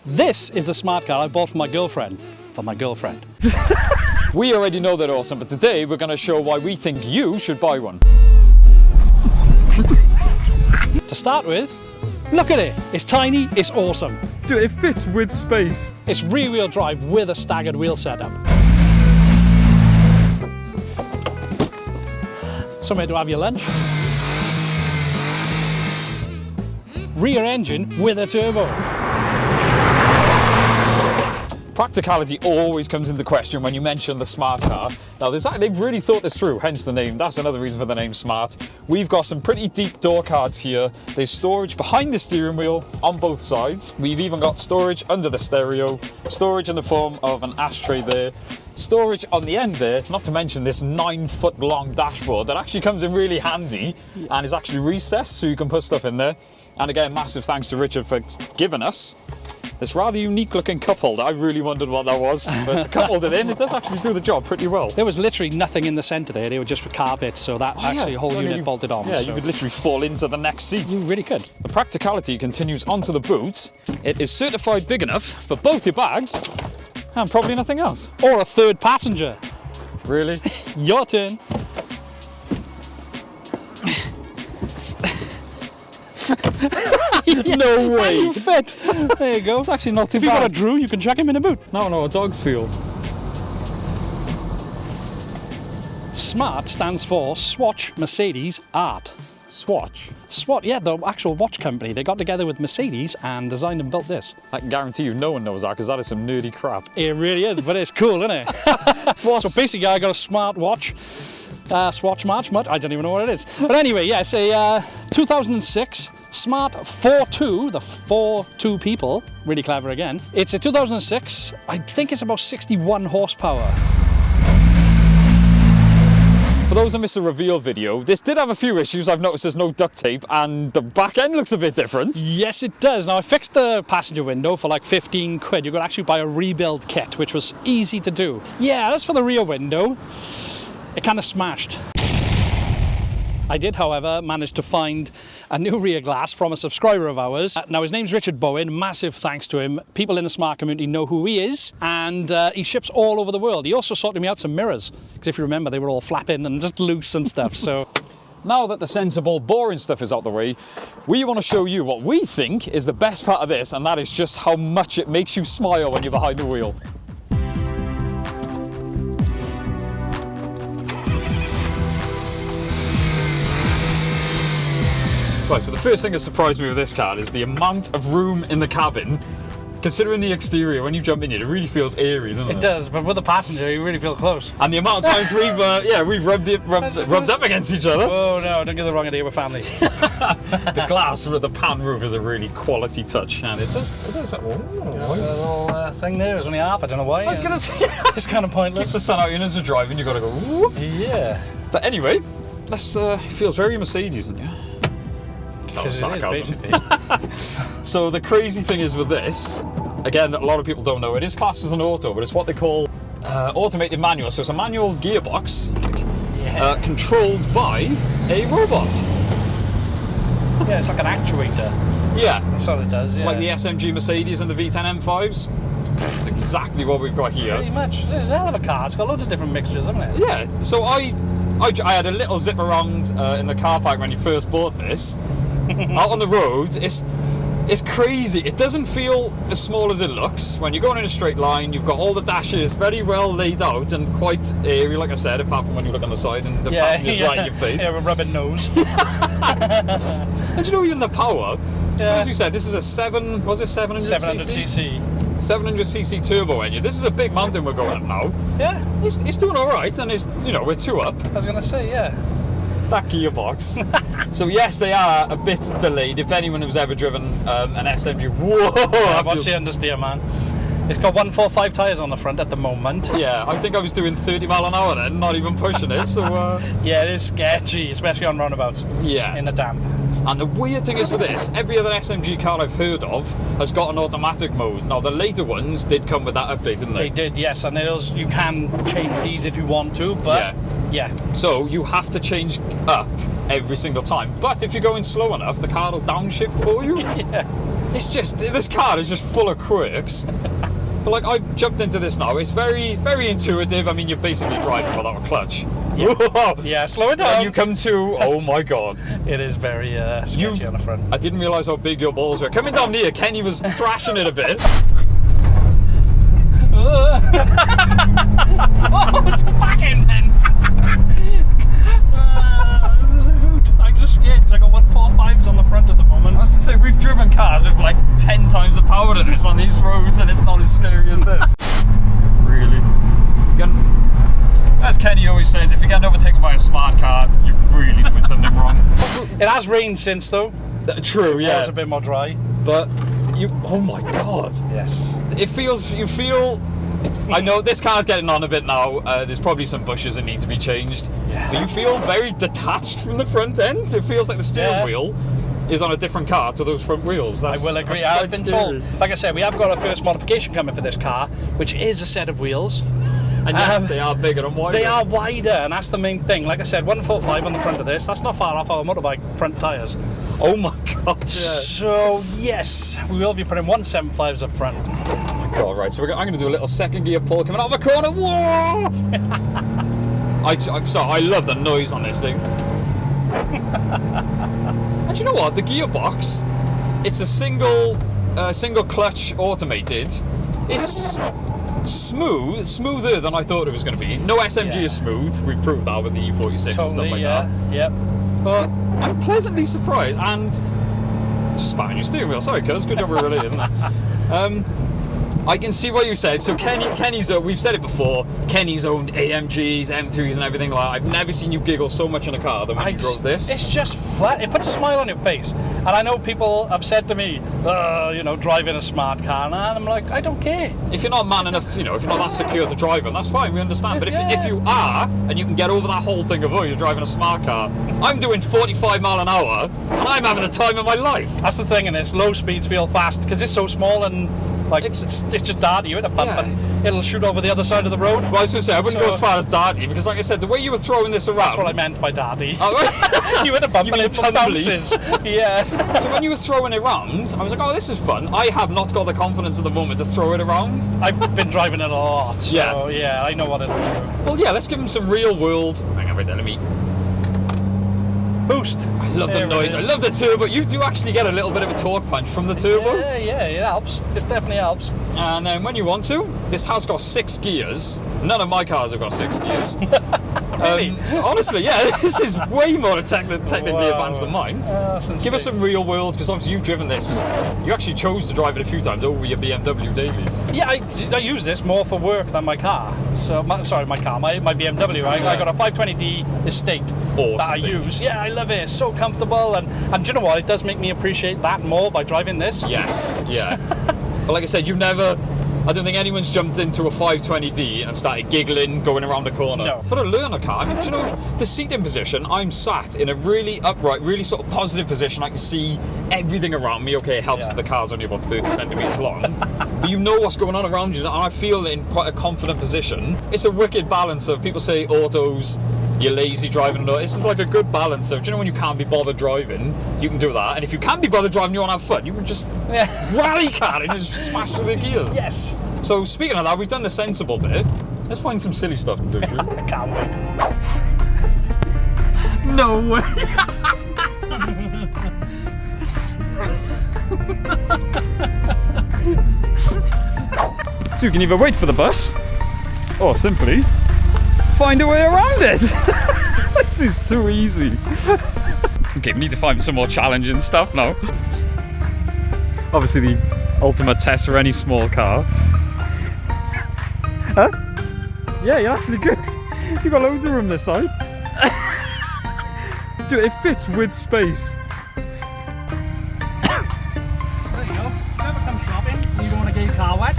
This is the smart car I bought for my girlfriend. We already know they're awesome, but today we're going to show why we think you should buy one. To start with, look at it. It's tiny, it's awesome. Dude, it fits with space. It's rear-wheel drive with a staggered wheel setup. Somewhere to have your lunch. Rear engine with a turbo. Practicality always comes into question when you mention the smart car. Now, they've really thought this through, hence the name. That's another reason for the name Smart. We've got some pretty deep door cards here. There's storage behind the steering wheel on both sides. We've even got storage under the stereo, storage in the form of an ashtray there, storage on the end there, not to mention this 9-foot long dashboard that actually comes in really handy and is actually recessed so you can put stuff in there. And again, massive thanks to Richard for giving us this rather unique looking cup holder. I really wondered what that was, but to cup hold it in, it does actually do the job pretty well. There was literally nothing in the centre there. They were just with carpets, so that actually whole unit bolted on. Yeah, so you could literally fall into the next seat. you really could. The Practicality continues onto the boot. It is certified big enough for both your bags and probably nothing else. Or a third passenger. Really? Your turn. No way. You fit. There you go. It's actually not too If you've got a bad. Drew, you can chuck him in a boot. No, a dog's feel. Smart stands for Swatch Mercedes Art. Swatch. Swatch, yeah, the actual watch company. They got together with Mercedes and designed and built this. I can guarantee you no one knows that because that is some nerdy crap. It really is, but it's cool, isn't it? So basically, I got a smart watch. Swatch March, I don't even know what it is. But anyway, yeah, it's a 2006 Smart Fortwo, the 4-2 people, really clever again. It's a 2006, I think it's about 61 horsepower. For those who missed the reveal video, this did have a few issues. I've noticed there's no duct tape and the back end looks a bit different. Yes, it does. Now, I fixed the passenger window for like 15 quid. You could actually buy a rebuild kit, which was easy to do. Yeah, as for the rear window, it kind of smashed. I did, however, manage to find a new rear glass from a subscriber of ours. Now, his name's Richard Bowen. Massive thanks to him. People in the smart community know who he is, and he ships all over the world. He also sorted me out some mirrors, because if you remember, they were all flapping and just loose and stuff, so... Now that the sensible, boring stuff is out the way, we want to show you what we think is the best part of this, and that is just how much it makes you smile when you're behind the wheel. Right, so the first thing that surprised me with this car is the amount of room in the cabin. Considering the exterior, when you jump in it really feels airy, doesn't it? It does, but with a passenger, you really feel close. And the amount of times we've rubbed up against each other. Oh no, don't get the wrong idea, we're family. The glass with the pan roof is a really quality touch, and it does that. The little thing there is only half, I don't know why. I was going to say, it's kind of pointless. keep the sun out in as you're driving, you've got to go, whoop. Yeah. But anyway, let's, it feels very Mercedes in you. Because it is, basically. So the crazy thing is with this, again, a lot of people don't know, it is classed as an auto, but it's what they call automated manual. So it's a manual gearbox controlled by a robot. Yeah, it's like an actuator. Yeah. That's what it does, yeah. Like the SMG Mercedes and the V10 M5s. That's exactly what we've got here. Pretty much. It's a hell of a car. It's got loads of different mixtures, hasn't it? Yeah. So I had a little zip around in the car park when you first bought this. Out on the road, it's crazy. It doesn't feel as small as it looks. When you're going in a straight line, you've got all the dashes very well laid out and quite airy, like I said, apart from when you look on the side and the passenger's right in your face. Yeah, with rubbing nose. And you know, even the power, so as we said, this is a 700cc? 700cc turbo engine. This is a big mountain we're going up now. Yeah. It's doing all right, and it's, you know, we're 2 up. I was going to say, yeah. That gearbox. So yes, they are a bit delayed. If anyone who's ever driven an SMG, whoa! What's the understeer, man? It's got 145 tyres on the front at the moment. Yeah, I think I was doing 30 mile an hour then, not even pushing it. So yeah, it is sketchy, especially on roundabouts. Yeah. In the damp. And the weird thing is with this, every other SMG car I've heard of has got an automatic mode. Now the later ones did come with that update, didn't they? They did, yes, and you can change these if you want to, but yeah. So you have to change up every single time. But if you're going slow enough, the car will downshift for you. Yeah. It's just, this car is just full of quirks. But like, I've jumped into this now. It's very, very intuitive. I mean, you're basically driving without a clutch. Yeah, yeah, slow it down. When you come to, oh my god. It is very sketchy on the front. I didn't realise how big your balls were. Coming down here, Kenny was thrashing it a bit. Oh, it's back in then. I'm just scared because I got 145s on the front at the moment. I was to say, we've driven cars with like 10 times the power of this on these roads, and it's not as scary as this. Really. As Kenny always says, if you're getting overtaken by a smart car, you're really doing something wrong. It has rained since though. True, yeah. It's a bit more dry. But you, oh my god. Yes. It feels, you feel, I know this car's getting on a bit now. There's probably some bushes that need to be changed. Yeah. But you feel very detached from the front end. It feels like the steering wheel is on a different car to those front wheels. I will agree. I've been told, like I said, we have got a first modification coming for this car, which is a set of wheels. And yes, they are bigger and wider. They are wider, and that's the main thing. Like I said, 145 on the front of this. That's not far off our motorbike front tyres. Oh my god. Yeah. So yes, we will be putting 175s up front. Oh my god, right. So I'm going to do a little second gear pull coming out of the corner. Whoa! I'm sorry, I love the noise on this thing. And you know what? The gearbox, it's a single clutch automated. It's smoother than I thought it was going to be. No SMG is smooth. We've proved that with the E46 and stuff like that. Yep. But I'm pleasantly surprised, and spat on your steering wheel. Sorry, cuz. Good job we're related, isn't it? I can see what you said. So Kenny's, we've said it before, Kenny's owned AMGs, M3s and everything like that. I've never seen you giggle so much in a car than when you drove this. It's just flat. It puts a smile on your face. And I know people have said to me, you know, driving a smart car, and I'm like, I don't care. If you're not man enough, you know, if you're not that secure to drive them, that's fine, we understand. But if you are, and you can get over that whole thing of, oh, you're driving a smart car, I'm doing 45 mile an hour, and I'm having the time of my life. That's the thing, and it's low speeds feel fast, because it's so small and like it's just darty. You hit a bump and it'll shoot over the other side of the road. Well, I was going to say, I wouldn't go as far as darty, because like I said, the way you were throwing this around... That's what I meant by darty. Oh, you hit a bump and it bounces. Yeah. So when you were throwing it around, I was like, oh, this is fun. I have not got the confidence at the moment to throw it around. I've been driving it a lot, so yeah, I know what it'll do. Well, yeah, let's give him some real world... Hang on, wait there, let me... Boost. I love the noise. I love the turbo. You do actually get a little bit of a torque punch from the turbo. Yeah, it helps. It definitely helps. And then when you want to, this has got 6 gears. None of my cars have got 6 gears. Really? Honestly, yeah, this is way more technically advanced than mine. Give us some real world, because obviously you've driven this. You actually chose to drive it a few times over your BMW daily. Yeah, I use this more for work than my car. So, my BMW. I got a 520D Estate that I use. Yeah, I love it. It's so comfortable, and do you know what? It does make me appreciate that more by driving this. Yes, yeah. But like I said, I don't think anyone's jumped into a 520D and started giggling going around the corner. No. For a learner car, I mean, do you know, the seating position, I'm sat in a really upright, really sort of positive position. I can see everything around me. Okay, it helps that the car's only about 30 centimetres long. But you know what's going on around you, and I feel in quite a confident position. It's a wicked balance of, people say autos, you're lazy driving. This is like a good balance of, do you know, when you can't be bothered driving, you can do that. And if you can be bothered driving, you want to have fun, you can just rally car and just smash through the gears. Yes. So speaking of that, we've done the sensible bit. Let's find some silly stuff to do. I can't wait. No way. So you can either wait for the bus, or simply find a way around it. This is too easy. Okay, we need to find some more challenging stuff now. Obviously the ultimate test for any small car. Huh? Yeah, you're actually good. You've got loads of room this side. Dude, it fits with space. There you go. If you ever come shopping and you don't want to get your car wet.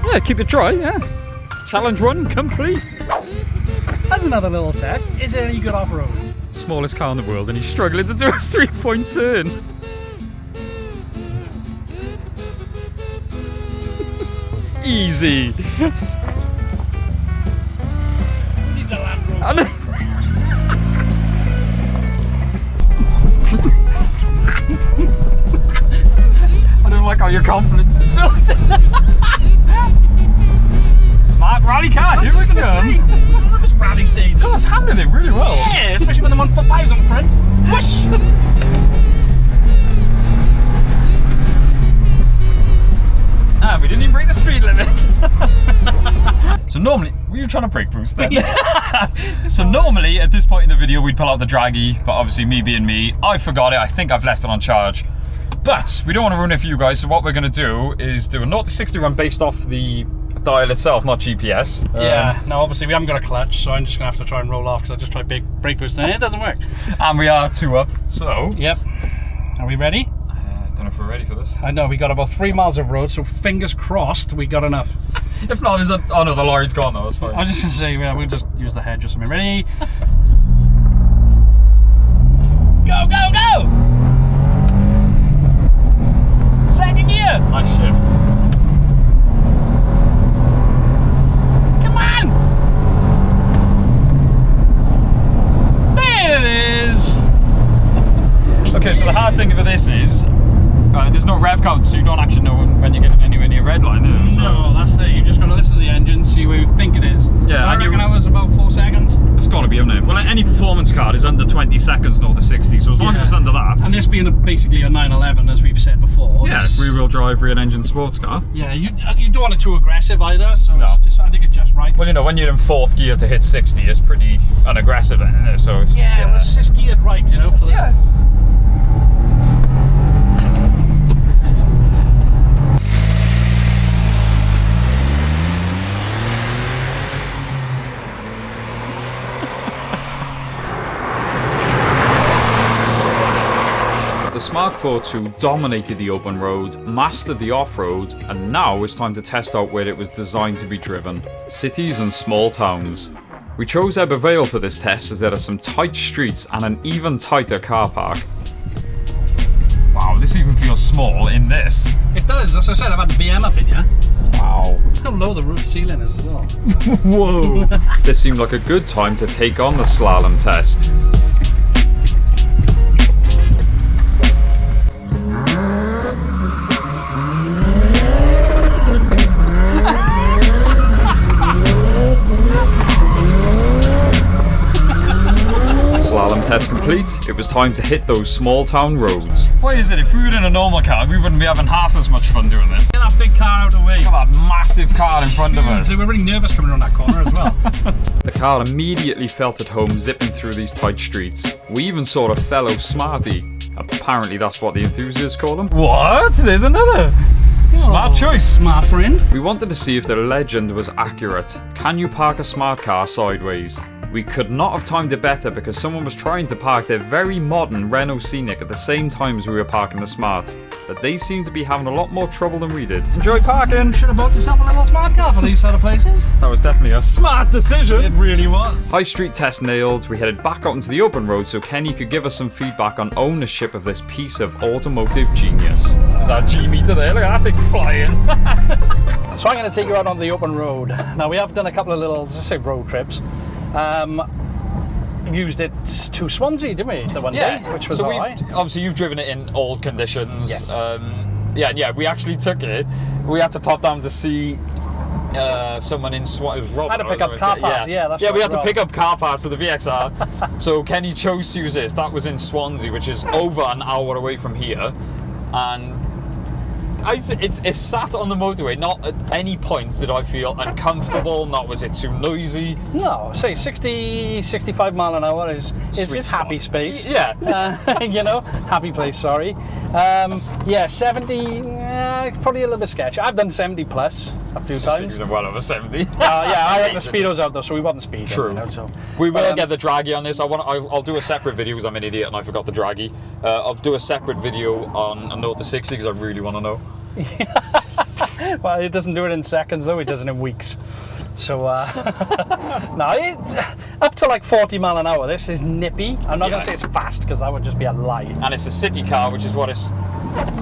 Yeah, keep it dry, yeah. Challenge 1 complete. As another little test, is it any good off-road? Smallest car in the world and he's struggling to do a 3-point turn. Easy. Who needs a Land Rover? like how your confidence is built. Smart rally car, here we go. I love this rally stage. God, it's handling it really well. Yeah, especially when I'm on 4.5s on the front. Whoosh! Ah, we didn't even break the speed limit. So normally, were you trying to brake boost then? So normally, at this point in the video, we'd pull out the draggy, but obviously me being me, I forgot it. I think I've left it on charge. But we don't want to ruin it for you guys, so what we're going to do is do a 0 to 60 run based off the dial itself, not GPS. Yeah, now obviously we haven't got a clutch, so I'm just going to have to try and roll off because I just tried big brake boost and it doesn't work. And we are 2 up, so... Yep. Are we ready? I don't know if we're ready for this. I know, we got about 3 miles of road, so fingers crossed we got enough. If not, there's a... Oh no, the lorry's gone though, it's fine. I was just going to say, yeah, we'll just use the hedge or something. Ready? Go, go, go! Second gear! Nice shift. Come on! There it is! Okay, so the hard thing for this is there's no rev count, so you don't actually know when you're getting anywhere near red line, do you? So No, that's it. You just got to listen to the engine, see where you think it is. Yeah, I and reckon that was about 4 seconds. it's got to be, hasn't it? Well, any performance car is under 20 seconds, 0 to 60, so as long as it's under that. And this being basically a 911, as we've said before. Yeah, rear-wheel drive, rear-engine sports car. Yeah, you don't want it too aggressive either, so No. I think it's just right. Well, you know, when you're in 4th gear to hit 60, it's pretty unaggressive, isn't it? So it's, Yeah, well, it's just geared right, you know. For yeah. The Smart Fortwo dominated the open road, mastered the off-road, and now it's time to test out where it was designed to be driven: cities and small towns. We chose Ebervale for this test as there are some tight streets and an even tighter car park. Wow, this even feels small in this. It does, as I said, I've had the BM up in here. Wow. Look how low the roof ceiling is as well. Whoa. This seemed like a good time to take on the slalom test. Slalom test complete, it was time to hit those small town roads. Why is it, if we were in a normal car, we wouldn't be having half as much fun doing this? Get that big car out of the way. Look at that massive car in front of us. They were really nervous coming around that corner as well. The car immediately felt at home zipping through these tight streets. We even saw a fellow smarty. Apparently that's what the enthusiasts call him. What? There's another. Smart choice. Smart friend. We wanted to see if the legend was accurate. Can you park a smart car sideways? We could not have timed it better because someone was trying to park their very modern Renault Scenic at the same time as we were parking the Smart. But they seemed to be having a lot more trouble than we did. Enjoy parking! Should have bought yourself a little smart car for these sort of places. That was definitely a smart decision! It really was. High street test nailed, we headed back out into the open road so Kenny could give us some feedback on ownership of this piece of automotive genius. There's our G meter there, look at that thing flying! So I'm going to take you out on the open road. Now we have done a couple of little, let's say, road trips. Used it to Swansea, didn't we, the one day, which was alright. Obviously you've driven it in old conditions. Yes. Yeah, we actually took it. We had to pop down to see someone in Swansea. It was Rob. I had to pick up car parts, yeah, that's yeah, right, we had to Rob. pick up car parts for the VXR. So Kenny chose to use this. That was in Swansea, which is over an hour away from here. And it's sat on the motorway. Not at any point did I feel uncomfortable, not was it too noisy. No, say 60, 65 mile an hour is happy space. Yeah. You know, happy place, sorry. Yeah, 70, probably a little bit sketchy. I've done 70 plus a few times. Well over 70. Yeah, I like the speedos out though, so we wasn't speeding. True. You know, so. We will get the draggy on this. I'll do a separate video because I'm an idiot and I forgot the draggy. I'll do a separate video on a 0 to 60 because I really want to know. Well, it doesn't do it in seconds though, it does it in weeks. So, no, up to like 40 mile an hour, this is nippy. I'm not going to say it's fast because that would just be a lie. And it's a city car, which is what it's...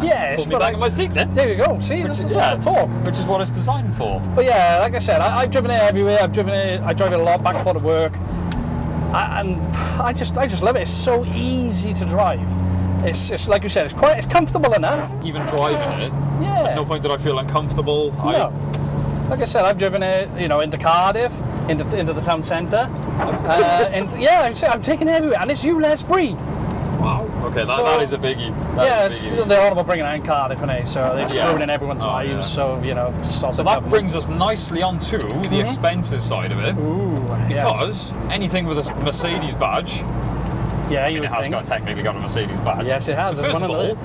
Yeah, it's Put me back in my seat then. There you go, see, this is the talk. Which is what it's designed for. But yeah, like I said, I've driven it everywhere. I drive it a lot back and forth to work. And I just love it. It's so easy to drive. It's like you said, it's comfortable enough. Even driving it, Yeah. at no point did I feel uncomfortable. No. Like I said, I've driven it, into Cardiff, into the town centre, and yeah, I've taken it everywhere, and it's ULEZ free. Wow. Okay, that is a biggie. They're all about bringing it out in Cardiff, innit? So they're just ruining everyone's lives. Yeah. So that brings us nicely onto the expenses side of it. Ooh, because anything with a Mercedes badge, it has technically got a Mercedes badge. Yes, it has. So first of all,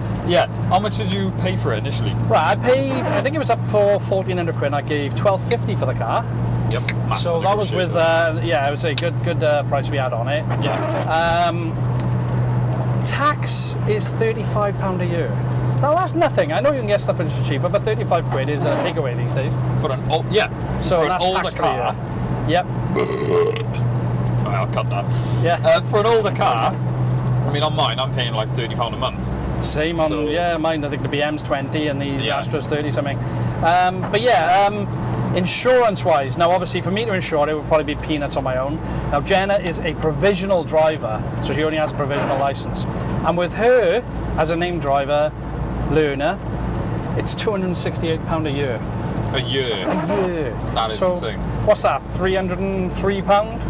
how much did you pay for it initially? Right, I think it was up for 1,400 quid. And I gave 1,250 for the car. Yep. So that was with, I would say good price we had on it. Yeah. Tax is £35 a year. Now that's nothing. I know you can get stuff which is cheaper, but 35 quid is a takeaway these days. For an So for that's an older tax-free, car. Yep. I'll cut that. Yeah. For an older car, I mean, on mine, I'm paying like £30 a month. Same on mine. I think the BM's 20 and the Astra's 30 something. Insurance-wise, now obviously for me to insure it would probably be peanuts on my own. Now Jenna is a provisional driver, so she only has a provisional license. And with her as a named driver, learner, it's £268 a year. A year? A year. That is insane. What's that, £303?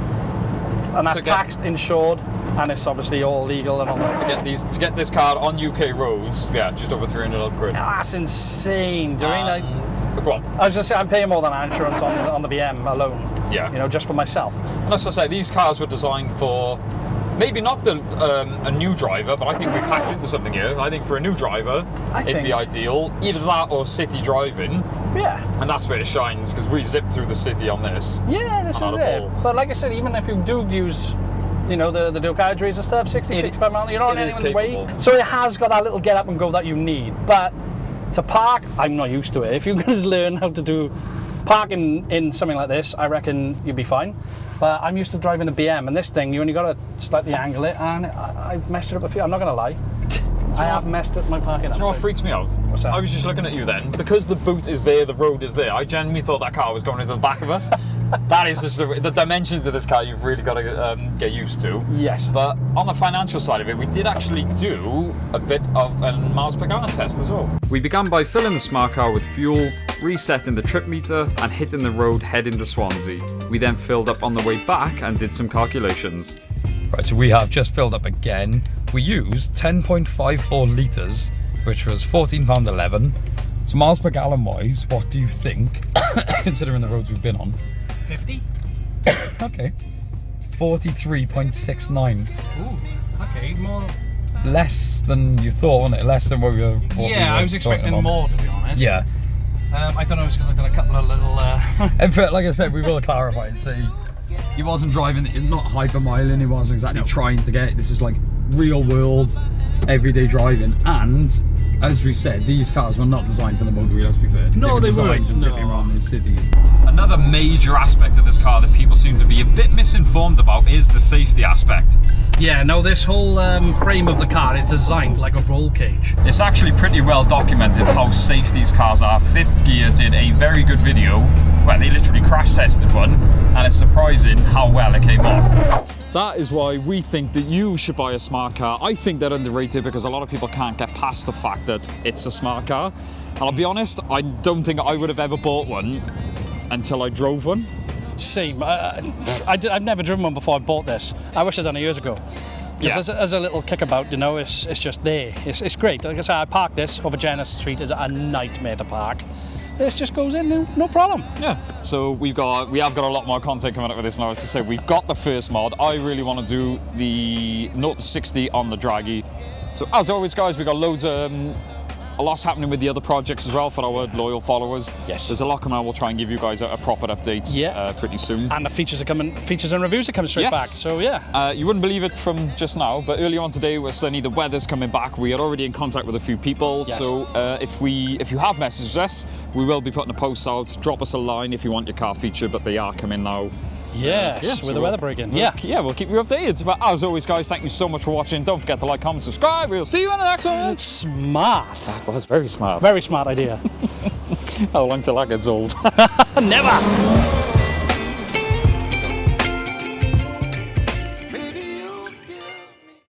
And that's taxed, insured, and it's obviously all legal and all that. To get this car on UK roads, just over 300 quid. That's insane. Do you mean go on. I was just saying, I'm paying more than insurance on the BM alone. Yeah. Just for myself. And as I say, these cars were designed for maybe not a new driver, but I think we've hacked into something here. I think for a new driver, it'd be ideal. Either that or city driving. Yeah. And that's where it shines, because we zip through the city on this. Yeah, this is it. But like I said, even if you do use the dual carriageways and stuff, 65 miles, you're not in anyone's way. So it has got that little get up and go that you need. But to park, I'm not used to it. If you're going to learn how to do parking in something like this, I reckon you'll be fine. But I'm used to driving a BM, and this thing, you only got to slightly angle it, and I've messed it up a few. I'm not going to lie. I have messed up my parking up. Do you know what freaks me out? What's that? I was just looking at you then. Because the boot is there, the road is there, I genuinely thought that car was going into the back of us. That is just the dimensions of this car you've really got to get used to. Yes. But on the financial side of it, we did actually do a bit of a miles per gallon test as well. We began by filling the smart car with fuel, resetting the trip meter, and hitting the road heading to Swansea. We then filled up on the way back and did some calculations. Right, so we have just filled up again. We used 10.54 litres, which was £14.11. So miles per gallon wise, what do you think, considering the roads we've been on? 50? Okay. 43.69. Ooh, okay, more. Less than you thought, wasn't it? Less than what we were. I was expecting more, to be honest. Yeah. I don't know, it's because I did a couple of little. And for, like I said, we will clarify and say he wasn't driving, not hypermiling, he wasn't exactly trying to get. This is like real world, everyday driving, and as we said, these cars were not designed for the motorway, let's be fair. No, they weren't. Designed for zipping around in cities. Another major aspect of this car that people seem to be a bit misinformed about is the safety aspect. Yeah, no, this whole frame of the car is designed like a roll cage. It's actually pretty well documented how safe these cars are. Fifth Gear did a very good video where they literally crash tested one, and it's surprising how well it came off. That is why we think that you should buy a smart car. I think they're underrated because a lot of people can't get past the fact that it's a smart car. And I'll be honest, I don't think I would have ever bought one until I drove one. Same. I've never driven one before I bought this. I wish I'd done it years ago. Because as a little kickabout, it's just there. It's great. Like I said, I parked this over Jenna's Street. It's a nightmare to park. This just goes in, no problem. Yeah. So we have got a lot more content coming up with this now. As I say, we've got the first mod. I really want to do the 0 to 60 on the Draggy. So as always, guys, we've got loads of a lot's happening with the other projects as well for our loyal followers. Yes. There's a lot coming out. We'll try and give you guys a proper update pretty soon. And the features and reviews are coming straight back. So yeah. You wouldn't believe it from just now, but earlier on today was sunny. The weather's coming back. We are already in contact with a few people. Yes. So if you have messaged us, we will be putting a post out. Drop us a line if you want your car featured, but they are coming now. Yes, with the weather breaking. We'll keep you updated. But as always, guys, thank you so much for watching. Don't forget to like, comment, subscribe. We'll see you in the next one. Smart. That was very smart. Very smart idea. How long till that gets old? Never.